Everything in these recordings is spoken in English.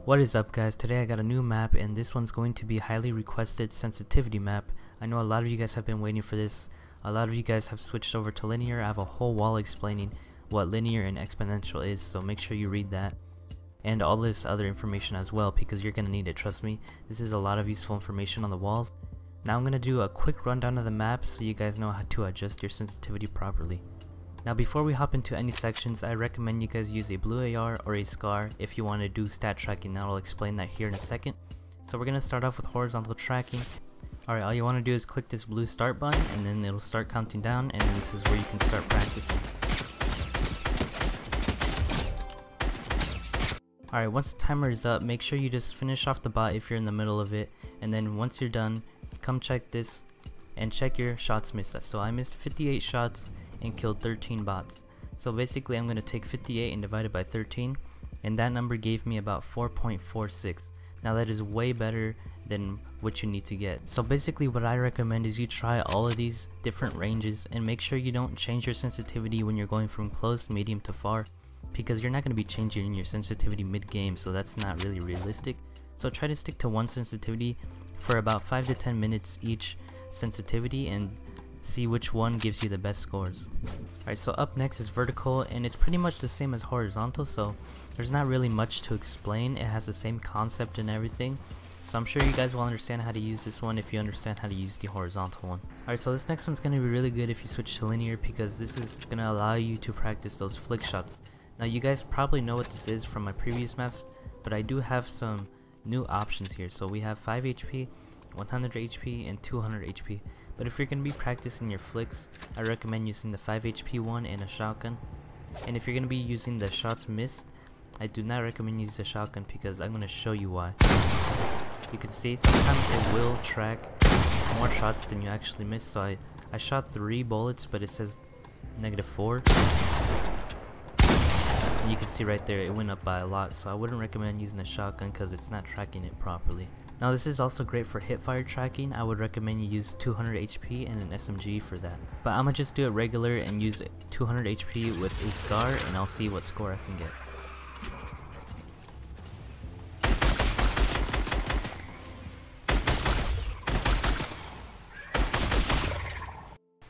What is up guys, today I got a new map and this one's going to be highly requested sensitivity map. I know a lot of you guys have been waiting for this. A lot of you guys have switched over to linear. I have a whole wall explaining what linear and exponential is, so make sure you read that. And all this other information as well, because you're going to need it, trust me. This is a lot of useful information on the walls. Now I'm going to do a quick rundown of the map so you guys know how to adjust your sensitivity properly. Now before we hop into any sections, I recommend you guys use a blue AR or a SCAR if you want to do stat tracking. Now I'll explain that here in a second. So we're going to start off with horizontal tracking. Alright, all you want to do is click this blue start button and then it'll start counting down, and then this is where you can start practicing. Alright, once the timer is up, make sure you just finish off the bot if you're in the middle of it, and then once you're done, come check this and check your shots missed. So I missed 58 shots and killed 13 bots. So basically I'm going to take 58 and divide it by 13, and that number gave me about 4.46. Now that is way better than what you need to get. So basically what I recommend is you try all of these different ranges and make sure you don't change your sensitivity when you're going from close, medium to far, because you're not going to be changing your sensitivity mid-game, so that's not really realistic. So try to stick to one sensitivity for about 5 to 10 minutes each sensitivity and see which one gives you the best scores. Alright, so up next is vertical, and it's pretty much the same as horizontal, so there's not really much to explain. It has the same concept and everything, so I'm sure you guys will understand how to use this one if you understand how to use the horizontal one. Alright, so this next one's going to be really good if you switch to linear, because this is going to allow you to practice those flick shots. Now you guys probably know what this is from my previous maps, but I do have some new options here. So we have 5 HP, 100 HP, and 200 HP. But if you're going to be practicing your flicks, I recommend using the 5 HP one and a shotgun. And if you're going to be using the shots missed, I do not recommend using the shotgun because I'm going to show you why. You can see sometimes it will track more shots than you actually miss. So I shot 3 bullets, but it says -4. And you can see right there it went up by a lot, so I wouldn't recommend using a shotgun because it's not tracking it properly. Now this is also great for hipfire tracking. I would recommend you use 200 HP and an SMG for that. But I'm gonna just do it regular and use 200 HP with a SCAR, and I'll see what score I can get.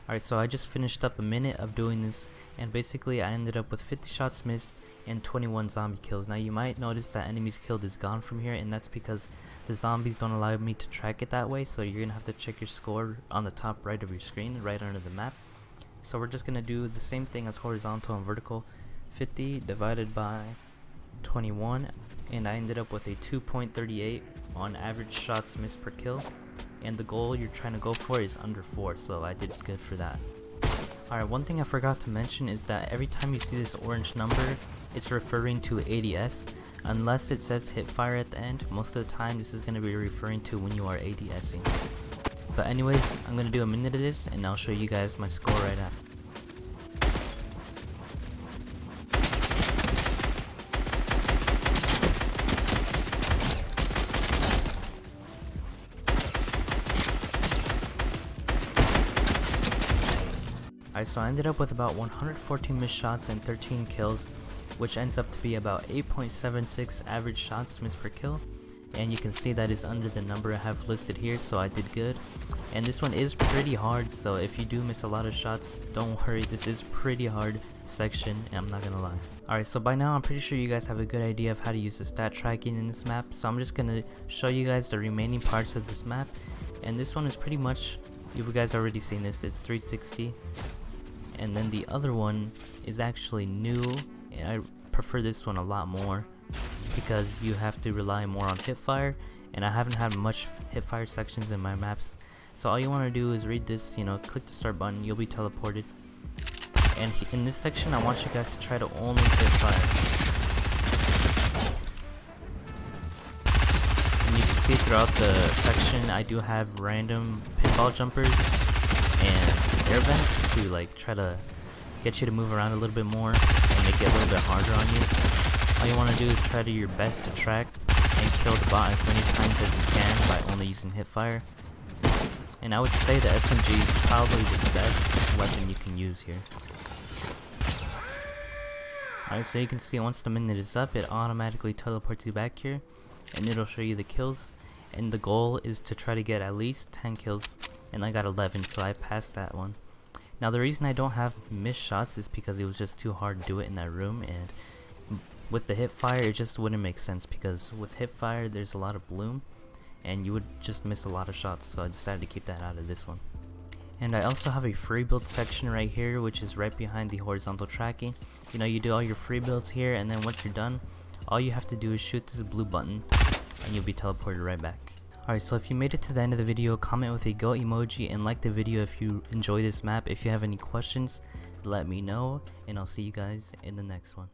Alright, so I just finished up a minute of doing this, and basically I ended up with 50 shots missed and 21 zombie kills. Now you might notice that enemies killed is gone from here, and that's because the zombies don't allow me to track it that way, so you're gonna have to check your score on the top right of your screen, right under the map. So we're just gonna do the same thing as horizontal and vertical. 50 divided by 21, and I ended up with a 2.38 on average shots missed per kill, and the goal you're trying to go for is under 4, so I did good for that. Alright, one thing I forgot to mention is that every time you see this orange number, it's referring to ADS. Unless it says hipfire at the end, most of the time this is going to be referring to when you are ADSing. But anyways, I'm going to do a minute of this and I'll show you guys my score right after. Alright, so I ended up with about 114 missed shots and 13 kills, which ends up to be about 8.76 average shots missed per kill, and you can see that is under the number I have listed here, so I did good. And this one is pretty hard, so if you do miss a lot of shots, don't worry, this is pretty hard section, and I'm not gonna lie. Alright, so by now I'm pretty sure you guys have a good idea of how to use the stat tracking in this map, so I'm just gonna show you guys the remaining parts of this map. And this one is pretty much, you guys already seen this, it's 360. And then the other one is actually new, and I prefer this one a lot more because you have to rely more on hipfire, and I haven't had much hipfire sections in my maps. So all you want to do is read this, click the start button, you'll be teleported. And in this section I want you guys to try to only hipfire. And you can see throughout the section I do have random pinball jumpers and air vents to try to get you to move around a little bit more and make it a little bit harder on you. All you want to do is try to your best to track and kill the bot as many times as you can by only using hipfire. And I would say the SMG is probably the best weapon you can use here. Alright, so you can see once the minute is up, it automatically teleports you back here, and it'll show you the kills. And the goal is to try to get at least 10 kills, and I got 11, so I passed that one. Now the reason I don't have missed shots is because it was just too hard to do it in that room, and with the hip fire it just wouldn't make sense, because with hip fire there's a lot of bloom and you would just miss a lot of shots, so I decided to keep that out of this one. And I also have a free build section right here, which is right behind the horizontal tracking. You know, you do all your free builds here, and then once you're done, all you have to do is shoot this blue button and you'll be teleported right back. Alright, so if you made it to the end of the video, comment with a go emoji and like the video if you enjoy this map. If you have any questions, let me know, and I'll see you guys in the next one.